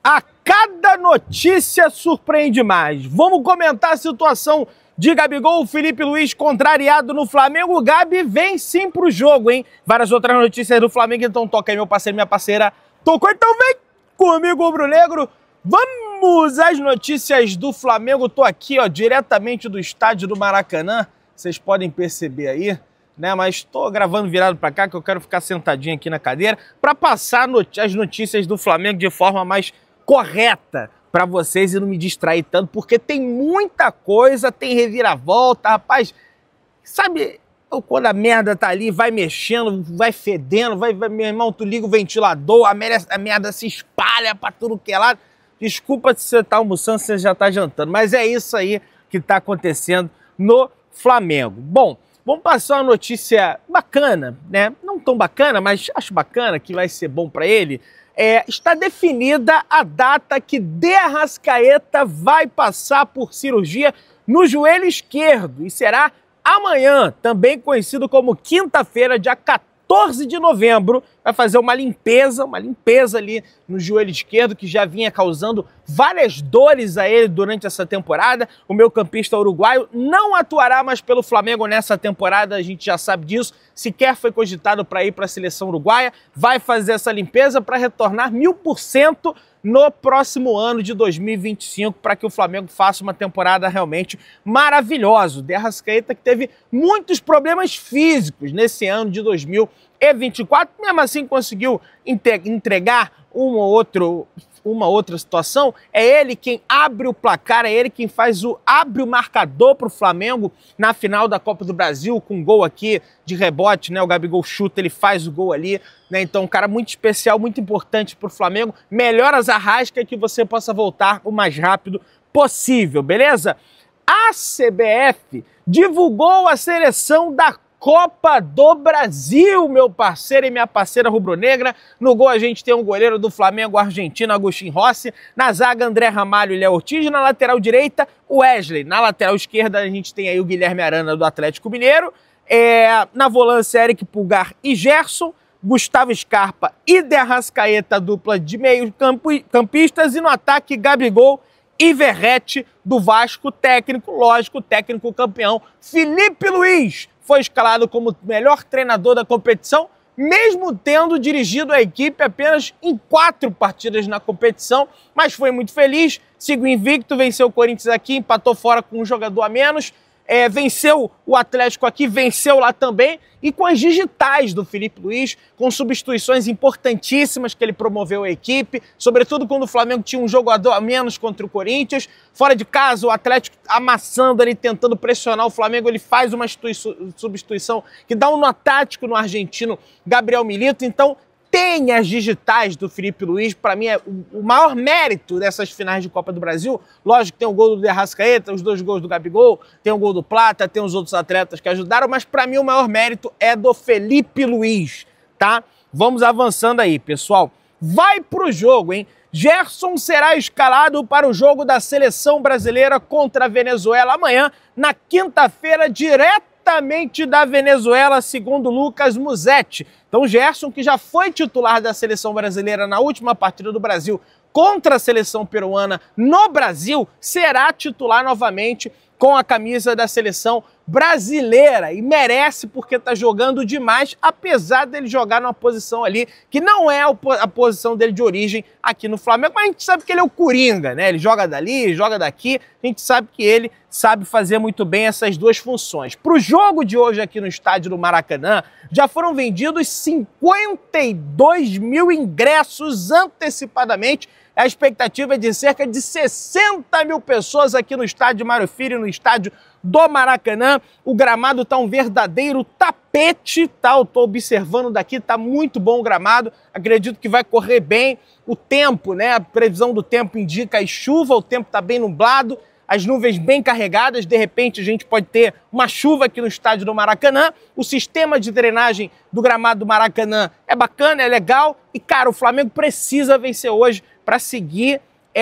A cada notícia surpreende mais. Vamos comentar a situação de Gabigol, Felipe Luiz contrariado no Flamengo. O Gabi vem sim pro jogo, hein? Várias outras notícias do Flamengo, então toca aí, meu parceiro, minha parceira. Tocou, então vem comigo, rubro-negro. Vamos às notícias do Flamengo. Tô aqui, ó, diretamente do estádio do Maracanã. Vocês podem perceber aí, né? Mas tô gravando virado para cá, que eu quero ficar sentadinho aqui na cadeira para passar as notícias do Flamengo de forma mais correta para vocês e não me distrair tanto, porque tem muita coisa, tem reviravolta, rapaz. Sabe quando a merda tá ali, vai mexendo, vai fedendo, meu irmão, tu liga o ventilador, a merda se espalha para tudo que é lado. Desculpa se você tá almoçando, se você já tá jantando, mas é isso aí que tá acontecendo no Flamengo. Bom, vamos passar uma notícia bacana, né? Não tão bacana, mas acho bacana, que vai ser bom para ele. Está definida a data que De Arrascaeta vai passar por cirurgia no joelho esquerdo e será amanhã, também conhecido como quinta-feira, dia 14 de novembro, vai fazer uma limpeza ali no joelho esquerdo que já vinha causando várias dores a ele durante essa temporada. O meio-campista uruguaio não atuará mais pelo Flamengo nessa temporada, a gente já sabe disso, sequer foi cogitado para ir para a seleção uruguaia, vai fazer essa limpeza para retornar 1000% no próximo ano de 2025, para que o Flamengo faça uma temporada realmente maravilhosa. O De Arrascaeta que teve muitos problemas físicos nesse ano de 2024, mesmo assim conseguiu entregar uma outra situação. É ele quem abre o placar, é ele quem abre o marcador para o Flamengo na final da Copa do Brasil, com um gol aqui de rebote, né? O Gabigol chuta, ele faz o gol ali, né? Então um cara muito especial, muito importante para o Flamengo. Melhoras Arrasca, que você possa voltar o mais rápido possível, beleza? A CBF divulgou a seleção da Copa do Brasil, meu parceiro e minha parceira rubro-negra. No gol a gente tem um goleiro do Flamengo argentino, Agustín Rossi. Na zaga, André Ramalho e Léo Ortiz. Na lateral direita, Wesley. Na lateral esquerda a gente tem aí o Guilherme Arana do Atlético Mineiro. Na volância, Eric Pulgar e Gerson. Gustavo Scarpa e De Arrascaeta, dupla de meio-campistas. E no ataque, Gabigol e Verratti do Vasco, técnico campeão. Felipe Luiz foi escalado como melhor treinador da competição, mesmo tendo dirigido a equipe apenas em 4 partidas na competição, mas foi muito feliz, seguiu invicto, venceu o Corinthians aqui, empatou fora com um jogador a menos, venceu o Atlético aqui, venceu lá também, e com as digitais do Felipe Luiz, com substituições importantíssimas que ele promoveu a equipe, sobretudo quando o Flamengo tinha um jogador a menos contra o Corinthians. Fora de casa, o Atlético amassando ali, tentando pressionar o Flamengo, ele faz uma substituição que dá um nó tático no argentino Gabriel Milito. Então tem as digitais do Felipe Luiz, para mim é o maior mérito dessas finais de Copa do Brasil. Lógico que tem o gol do De Arrascaeta, os 2 gols do Gabigol, tem o gol do Plata, tem os outros atletas que ajudaram, mas para mim o maior mérito é do Felipe Luiz, tá? Vamos avançando aí, pessoal. Vai pro jogo, hein? Gerson será escalado para o jogo da seleção brasileira contra a Venezuela amanhã, na quinta-feira, diretamente da Venezuela, segundo Lucas Musetti. Então Gerson, que já foi titular da seleção brasileira na última partida do Brasil contra a seleção peruana no Brasil, será titular novamente com a camisa da seleção brasileira e merece, porque tá jogando demais, apesar dele jogar numa posição ali que não é a posição dele de origem aqui no Flamengo, mas a gente sabe que ele é o Coringa, né? Ele joga dali, joga daqui, a gente sabe que ele sabe fazer muito bem essas 2 funções. Para o jogo de hoje aqui no estádio do Maracanã, já foram vendidos 52 mil ingressos antecipadamente. A expectativa é de cerca de 60 mil pessoas aqui no estádio Mário Filho, no estádio do Maracanã. O gramado tá um verdadeiro tapete, tá? Eu tô observando daqui, tá muito bom o gramado. Acredito que vai correr bem. O tempo, né? A previsão do tempo indica chuva, o tempo tá bem nublado, as nuvens bem carregadas, de repente a gente pode ter uma chuva aqui no estádio do Maracanã. O sistema de drenagem do gramado do Maracanã é bacana, é legal. E, cara, o Flamengo precisa vencer hoje para seguir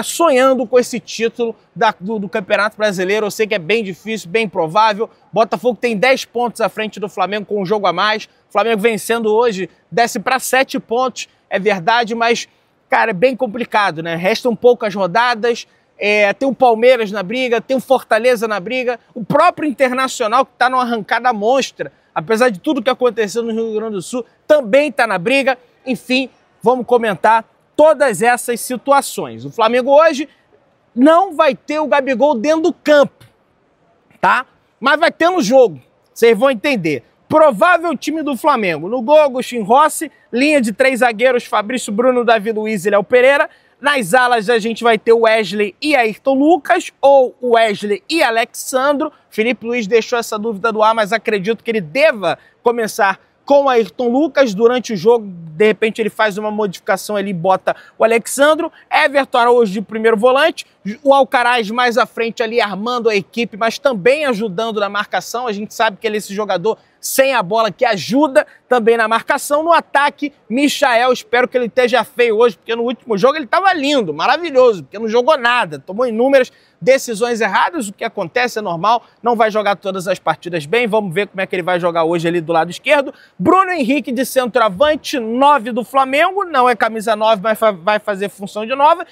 sonhando com esse título do Campeonato Brasileiro. Eu sei que é bem difícil, bem provável. Botafogo tem 10 pontos à frente do Flamengo com um jogo a mais. O Flamengo vencendo hoje desce para 7 pontos, é verdade, mas cara, é bem complicado, né? Restam poucas rodadas, tem o Palmeiras na briga, tem o Fortaleza na briga, o próprio Internacional, que está numa arrancada monstra, apesar de tudo que aconteceu no Rio Grande do Sul, também está na briga. Enfim, vamos comentar todas essas situações. O Flamengo hoje não vai ter o Gabigol dentro do campo, tá? Mas vai ter no jogo, vocês vão entender. Provável time do Flamengo: no gol, Agustin Rossi, linha de 3 zagueiros, Fabrício, Bruno, Davi Luiz e Léo Pereira. Nas alas a gente vai ter o Wesley e Ayrton Lucas, ou o Wesley e Alexandro. Felipe Luiz deixou essa dúvida no ar, mas acredito que ele deva começar com o Ayrton Lucas. Durante o jogo, de repente ele faz uma modificação ali e bota o Alexandro. Everton Araújo de primeiro volante, o Alcaraz mais à frente ali armando a equipe, mas também ajudando na marcação. A gente sabe que ele é esse jogador sem a bola que ajuda também na marcação. No ataque, Michael, espero que ele esteja feio hoje, porque no último jogo ele estava lindo, maravilhoso, porque não jogou nada, tomou inúmeras decisões erradas. O que acontece é normal, não vai jogar todas as partidas bem. Vamos ver como é que ele vai jogar hoje ali do lado esquerdo. Bruno Henrique de centroavante, 9 do Flamengo, não é camisa 9, mas vai fazer função de 9.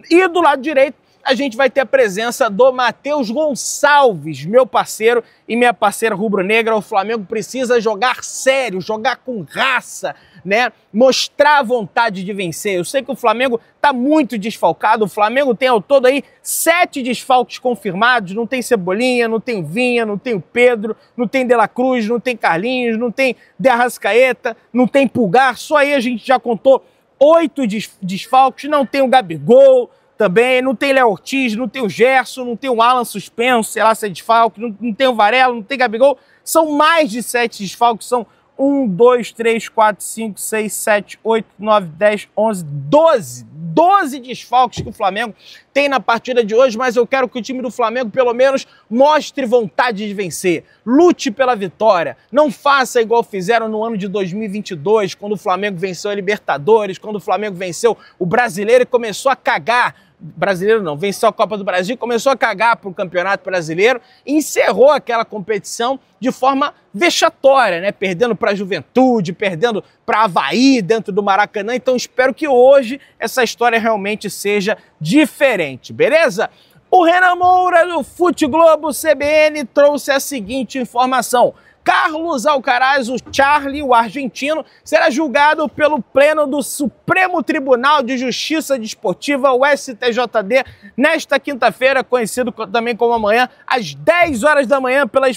E do lado direito a gente vai ter a presença do Matheus Gonçalves, meu parceiro e minha parceira rubro-negra. O Flamengo precisa jogar sério, jogar com raça, né? Mostrar a vontade de vencer. Eu sei que o Flamengo tá muito desfalcado. O Flamengo tem ao todo aí 7 desfalques confirmados. Não tem Cebolinha, não tem Vinha, não tem o Pedro, não tem De La Cruz, não tem Carlinhos, não tem De Arrascaeta, não tem Pulgar. Só aí a gente já contou 8 desfalques. Não tem o Gabigol também, não tem Léo Ortiz, não tem o Gerson, não tem o Alan suspenso, sei lá se é desfalque, não tem o Varela, não tem Gabigol. São mais de 7 desfalques, são 1, 2, 3, 4, 5, 6, 7, 8, 9, 10, 11, 12 desfalques que o Flamengo tem na partida de hoje, mas eu quero que o time do Flamengo pelo menos mostre vontade de vencer, lute pela vitória, não faça igual fizeram no ano de 2022, quando o Flamengo venceu a Libertadores, quando o Flamengo venceu o Brasileiro e começou a cagar. Brasileiro não, venceu a Copa do Brasil, começou a cagar para o Campeonato Brasileiro e encerrou aquela competição de forma vexatória, né? Perdendo para a Juventude, perdendo para Avaí dentro do Maracanã. Então espero que hoje essa história realmente seja diferente, beleza? O Renan Moura do Fute Globo CBN trouxe a seguinte informação: Carlos Alcaraz, o Charlie, o argentino, será julgado pelo Pleno do Supremo Tribunal de Justiça Desportiva, o STJD, nesta quinta-feira, conhecido também como amanhã, às 10 horas da manhã, pela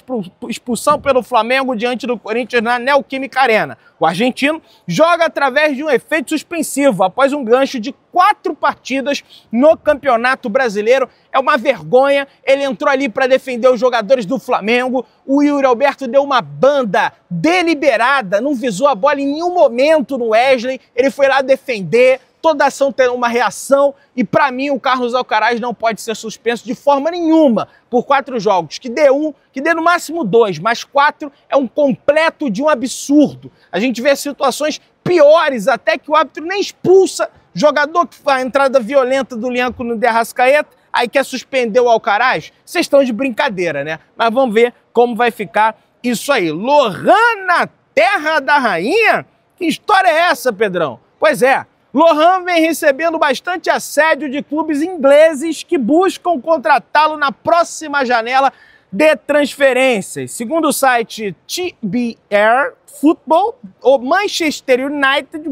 expulsão pelo Flamengo diante do Corinthians na Neoquímica Arena. O argentino joga através de um efeito suspensivo após um gancho de 4 partidas no Campeonato Brasileiro. É uma vergonha, ele entrou ali para defender os jogadores do Flamengo. O Yuri Alberto deu uma banda deliberada, não visou a bola em nenhum momento no Wesley, ele foi lá defender. Toda ação tem uma reação e, para mim, o Carlos Alcaraz não pode ser suspenso de forma nenhuma por 4 jogos. Que dê 1, que dê no máximo 2, mas 4 é um completo de um absurdo. A gente vê situações piores, até que o árbitro nem expulsa jogador que faz a entrada violenta do Lianco no De Arrascaeta, aí quer suspender o Alcaraz. Vocês estão de brincadeira, né? Mas vamos ver como vai ficar isso aí. Lohan na terra da rainha? Que história é essa, Pedrão? Pois é. Lohan vem recebendo bastante assédio de clubes ingleses que buscam contratá-lo na próxima janela de transferências. Segundo o site TBR Football, o Manchester United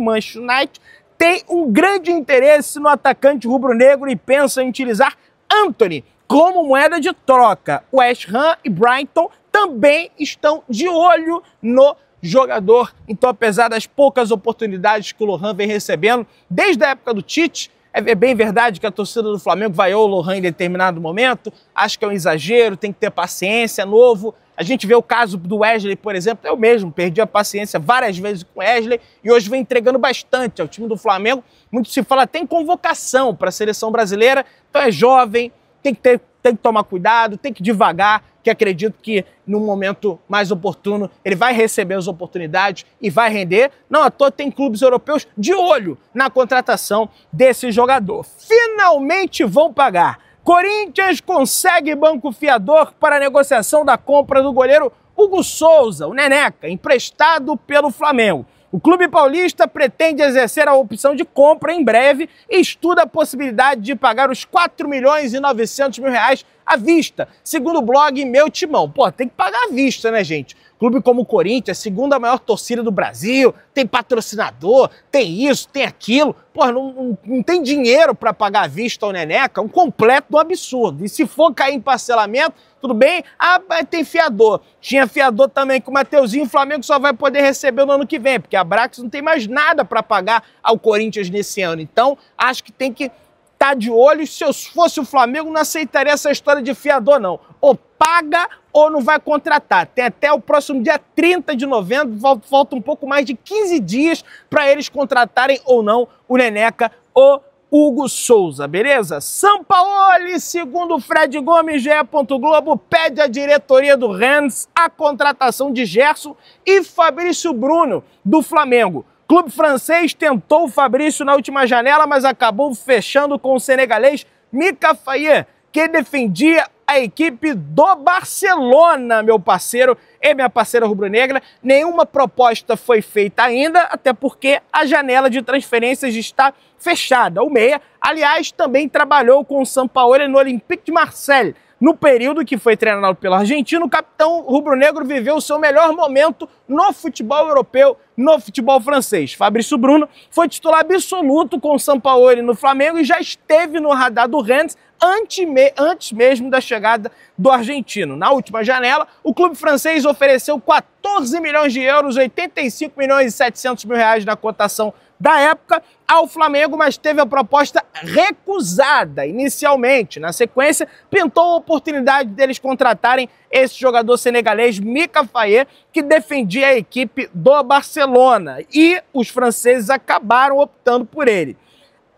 tem um grande interesse no atacante rubro-negro e pensa em utilizar Antony como moeda de troca. West Ham e Brighton também estão de olho no jogador. Então, apesar das poucas oportunidades que o Lohan vem recebendo desde a época do Tite, é bem verdade que a torcida do Flamengo vaiou o Lohan em determinado momento. Acho que é um exagero, tem que ter paciência, novo. A gente vê o caso do Wesley, por exemplo. Eu mesmo perdi a paciência várias vezes com o Wesley e hoje vem entregando bastante ao time do Flamengo. Muito se fala, tem convocação para a seleção brasileira, então é jovem, tem que tomar cuidado, tem que ir devagar, que acredito que num momento mais oportuno ele vai receber as oportunidades e vai render. Não à toa tem clubes europeus de olho na contratação desse jogador. Finalmente vão pagar. Corinthians consegue banco fiador para a negociação da compra do goleiro Hugo Souza, o Neneca, emprestado pelo Flamengo. O clube paulista pretende exercer a opção de compra em breve e estuda a possibilidade de pagar os 4.900.000 à vista, segundo o blog Meu Timão. Pô, tem que pagar à vista, né, gente? Clube como o Corinthians, a segunda maior torcida do Brasil, tem patrocinador, tem isso, tem aquilo. Pô, não tem dinheiro para pagar à vista ao Neneca, um completo absurdo. E se for cair em parcelamento, tudo bem? Ah, tem fiador. Tinha fiador também com o Mateuzinho, o Flamengo só vai poder receber no ano que vem, porque a Brax não tem mais nada para pagar ao Corinthians nesse ano. Então, acho que tem que estar de olho. Se eu fosse o Flamengo, não aceitaria essa história de fiador, não. Ou paga ou não vai contratar. Tem até o próximo dia 30 de novembro, falta um pouco mais de 15 dias para eles contratarem ou não o Neneca ou Hugo Souza, beleza? Sampaoli, segundo Fred Gomes, GE. Globo, pede à diretoria do Rennes a contratação de Gerson e Fabrício Bruno, do Flamengo. O clube francês tentou o Fabrício na última janela, mas acabou fechando com o senegalês Mika Faye, que defendia a equipe do Barcelona, meu parceiro e minha parceira rubro-negra. Nenhuma proposta foi feita ainda, até porque a janela de transferências está fechada. O meia, aliás, também trabalhou com o Sampaoli no Olympique de Marseille. No período que foi treinado pelo argentino, o capitão rubro-negro viveu o seu melhor momento no futebol europeu, no futebol francês. Fabrício Bruno foi titular absoluto com o Sampaoli no Flamengo e já esteve no radar do Rennes antes mesmo da chegada do argentino. Na última janela, o clube francês ofereceu 14 milhões de euros, 85.700.000 na cotação da época ao Flamengo, mas teve a proposta recusada inicialmente. Na sequência, pintou a oportunidade deles contratarem esse jogador senegalês, Mika Faye, que defendia a equipe do Barcelona, e os franceses acabaram optando por ele.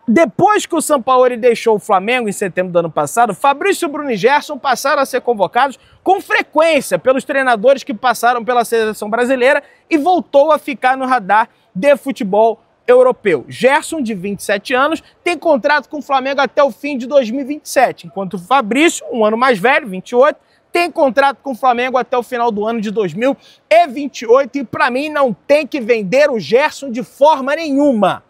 Depois que o Sampaoli deixou o Flamengo em setembro do ano passado, Fabrício Bruno e Gerson passaram a ser convocados com frequência pelos treinadores que passaram pela seleção brasileira e voltou a ficar no radar de futebol europeu. Gerson, de 27 anos, tem contrato com o Flamengo até o fim de 2027, enquanto o Fabrício, um ano mais velho, 28, tem contrato com o Flamengo até o final do ano de 2028 e, para mim, não tem que vender o Gerson de forma nenhuma.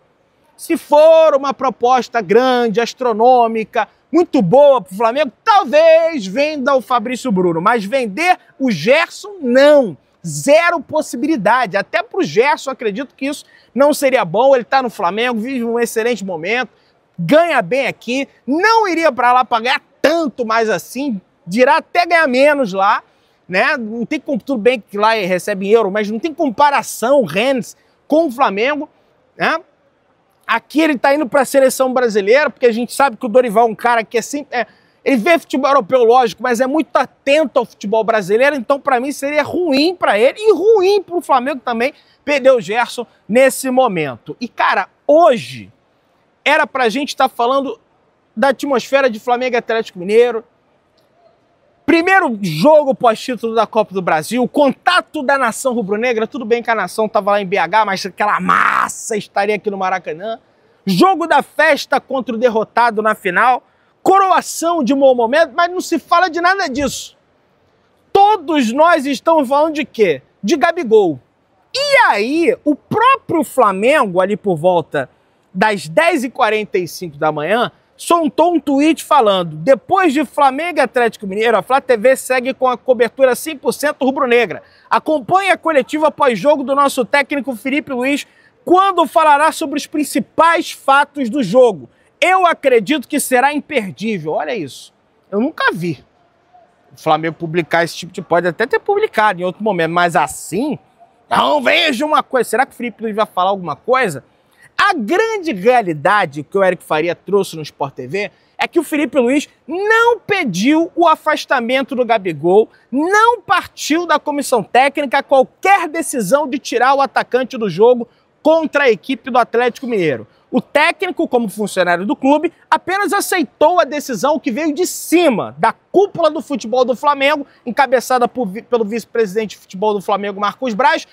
Se for uma proposta grande, astronômica, muito boa para o Flamengo, talvez venda o Fabrício Bruno, mas vender o Gerson, não. Zero possibilidade. Até para o Gerson, acredito que isso não seria bom. Ele está no Flamengo, vive um excelente momento, ganha bem aqui, não iria para lá pagar tanto mais assim, dirá até ganhar menos lá, né? Não tem como, tudo bem que lá recebe em euro, mas não tem comparação o Rennes com o Flamengo, né? Aqui ele está indo para a seleção brasileira, porque a gente sabe que o Dorival é um cara que é sempre... ele vê futebol europeu, lógico, mas é muito atento ao futebol brasileiro, então para mim seria ruim para ele e ruim para o Flamengo também perder o Gerson nesse momento. E, cara, hoje era para a gente estar falando da atmosfera de Flamengo e Atlético Mineiro, primeiro jogo pós-título da Copa do Brasil, contato da nação rubro-negra, tudo bem que a nação estava lá em BH, mas aquela massa estaria aqui no Maracanã, jogo da festa contra o derrotado na final, coroação de um bom momento, mas não se fala de nada disso. Todos nós estamos falando de quê? De Gabigol. E aí, o próprio Flamengo, ali por volta das 10h45 da manhã, soltou um tweet falando: depois de Flamengo e Atlético Mineiro, a Flá TV segue com a cobertura 100% rubro-negra. Acompanhe a coletiva pós-jogo do nosso técnico Felipe Luiz, quando falará sobre os principais fatos do jogo. Eu acredito que será imperdível. Olha isso. Eu nunca vi o Flamengo publicar esse tipo de... Pode até ter publicado em outro momento, mas assim... Não vejo uma coisa. Será que o Felipe Luiz vai falar alguma coisa? A grande realidade que o Eric Faria trouxe no Sport TV é que o Felipe Luiz não pediu o afastamento do Gabigol, não partiu da comissão técnica qualquer decisão de tirar o atacante do jogo contra a equipe do Atlético Mineiro. O técnico, como funcionário do clube, apenas aceitou a decisão que veio de cima, da cúpula do futebol do Flamengo, encabeçada pelo vice-presidente de futebol do Flamengo, Marcos Braz,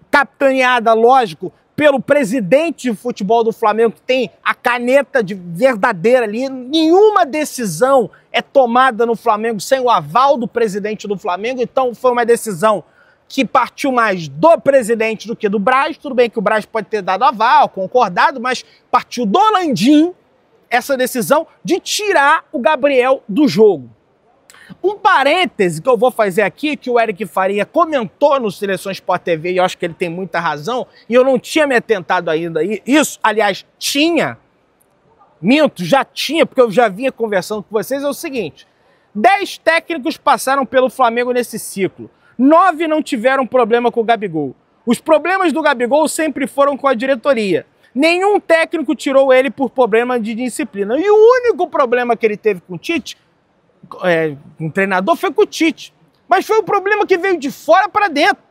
capitaneada, lógico, pelo presidente de futebol do Flamengo, que tem a caneta verdadeira ali. Nenhuma decisão é tomada no Flamengo sem o aval do presidente do Flamengo, então foi uma decisão que partiu mais do presidente do que do Braz. Tudo bem que o Braz pode ter dado aval, concordado, mas partiu do Landim essa decisão de tirar o Gabriel do jogo. Um parêntese que eu vou fazer aqui, que o Eric Faria comentou no Seleção Sport TV, e eu acho que ele tem muita razão, e eu não tinha me atentado ainda a isso, aliás, já tinha, porque eu já vinha conversando com vocês, é o seguinte: 10 técnicos passaram pelo Flamengo nesse ciclo. 9 não tiveram problema com o Gabigol. Os problemas do Gabigol sempre foram com a diretoria. Nenhum técnico tirou ele por problema de disciplina. E o único problema que ele teve com o Tite, um treinador, foi com o Tite. Mas foi um problema que veio de fora para dentro.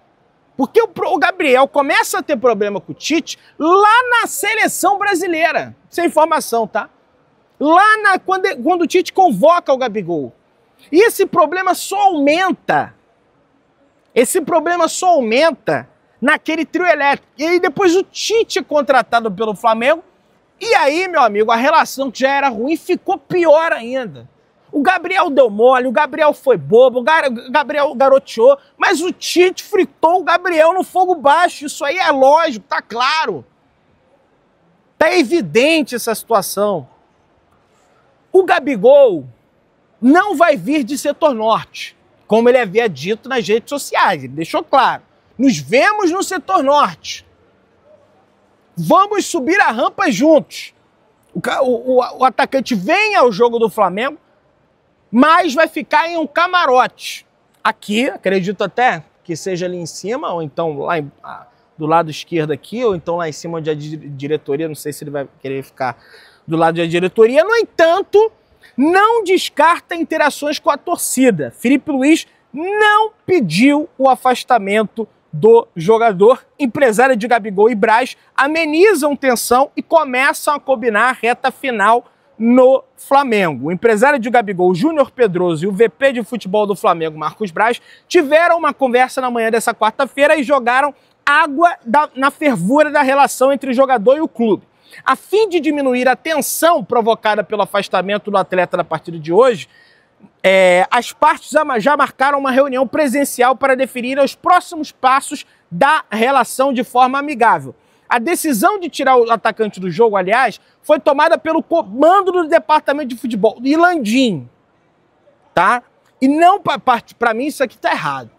Porque o Gabriel começa a ter problema com o Tite lá na seleção brasileira. Sem informação, tá? Quando o Tite convoca o Gabigol. E esse problema só aumenta. Naquele trio elétrico. E aí depois o Tite é contratado pelo Flamengo. E aí, meu amigo, a relação que já era ruim ficou pior ainda. O Gabriel deu mole, o Gabriel foi bobo, o Gabriel garoteou, mas o Tite fritou o Gabriel no fogo baixo. Isso aí é lógico, tá claro. Tá evidente essa situação. O Gabigol não vai vir de setor norte, como ele havia dito nas redes sociais. Ele deixou claro: nos vemos no setor norte. Vamos subir a rampa juntos. O atacante vem ao jogo do Flamengo, mas vai ficar em um camarote. Aqui, acredito até que seja ali em cima, ou então lá do lado esquerdo aqui, ou então lá em cima onde a diretoria, não sei se ele vai querer ficar do lado da diretoria. No entanto, não descarta interações com a torcida. Filipe Luís não pediu o afastamento do jogador. Empresário de Gabigol e Braz amenizam tensão e começam a combinar a reta final no Flamengo. O empresário de Gabigol, Júnior Pedroso, e o VP de futebol do Flamengo, Marcos Braz, tiveram uma conversa na manhã dessa quarta-feira e jogaram água na fervura da relação entre o jogador e o clube. A fim de diminuir a tensão provocada pelo afastamento do atleta na partida de hoje, as partes já marcaram uma reunião presencial para definir os próximos passos da relação de forma amigável. A decisão de tirar o atacante do jogo, aliás, foi tomada pelo comando do departamento de futebol, de Landim, tá? E não, para mim, isso aqui tá errado.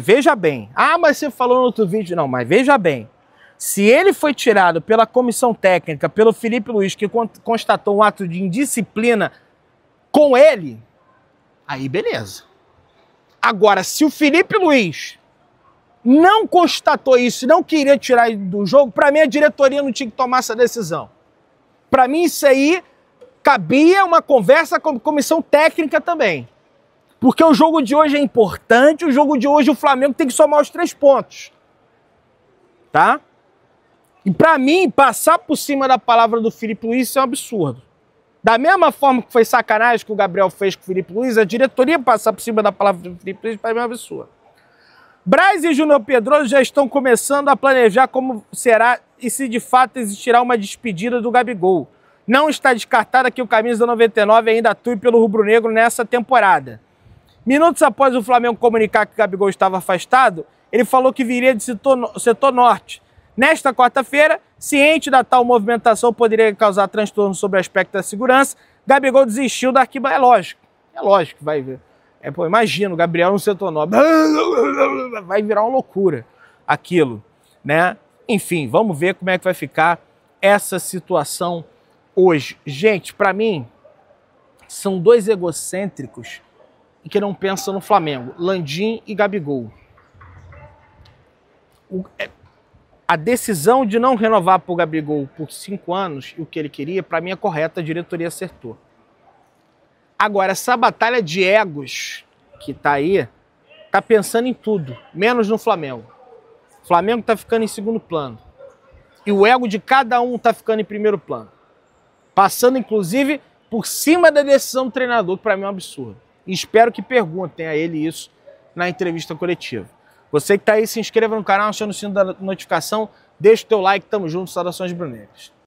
Veja bem, mas você falou no outro vídeo, não, mas veja bem, se ele foi tirado pela comissão técnica, pelo Filipe Luís, que constatou um ato de indisciplina com ele, aí beleza. Agora, se o Filipe Luís não constatou isso e não queria tirar ele do jogo, para mim a diretoria não tinha que tomar essa decisão. Para mim isso aí cabia uma conversa com a comissão técnica também. Porque o jogo de hoje é importante, o jogo de hoje o Flamengo tem que somar os 3 pontos. Tá? E para mim, passar por cima da palavra do Filipe Luís é um absurdo. Da mesma forma que foi sacanagem que o Gabriel fez com o Filipe Luís, a diretoria passar por cima da palavra do Filipe Luís para mim é um absurdo. Braz e Júnior Pedroso já estão começando a planejar como será e se de fato existirá uma despedida do Gabigol. Não está descartada que o camisa 99 ainda atue pelo rubro-negro nessa temporada. Minutos após o Flamengo comunicar que o Gabigol estava afastado, ele falou que viria de setor norte. Nesta quarta-feira, ciente da tal movimentação poderia causar transtorno sobre o aspecto da segurança, Gabigol desistiu da arquibancada. É lógico, vai ver. Imagina, o Gabriel no setor norte. Vai virar uma loucura aquilo, né? Enfim, vamos ver como é que vai ficar essa situação hoje. Gente, para mim, são 2 egocêntricos que não pensam no Flamengo, Landim e Gabigol. A decisão de não renovar para o Gabigol por 5 anos, e o que ele queria, para mim é correta, a diretoria acertou. Agora, essa batalha de egos que tá aí, tá pensando em tudo, menos no Flamengo. O Flamengo tá ficando em segundo plano. E o ego de cada um tá ficando em primeiro plano. Passando, inclusive, por cima da decisão do treinador, que para mim é um absurdo. E espero que perguntem a ele isso na entrevista coletiva. Você que tá aí, se inscreva no canal, acione o sino da notificação, deixa o teu like, tamo junto, saudações brunegras.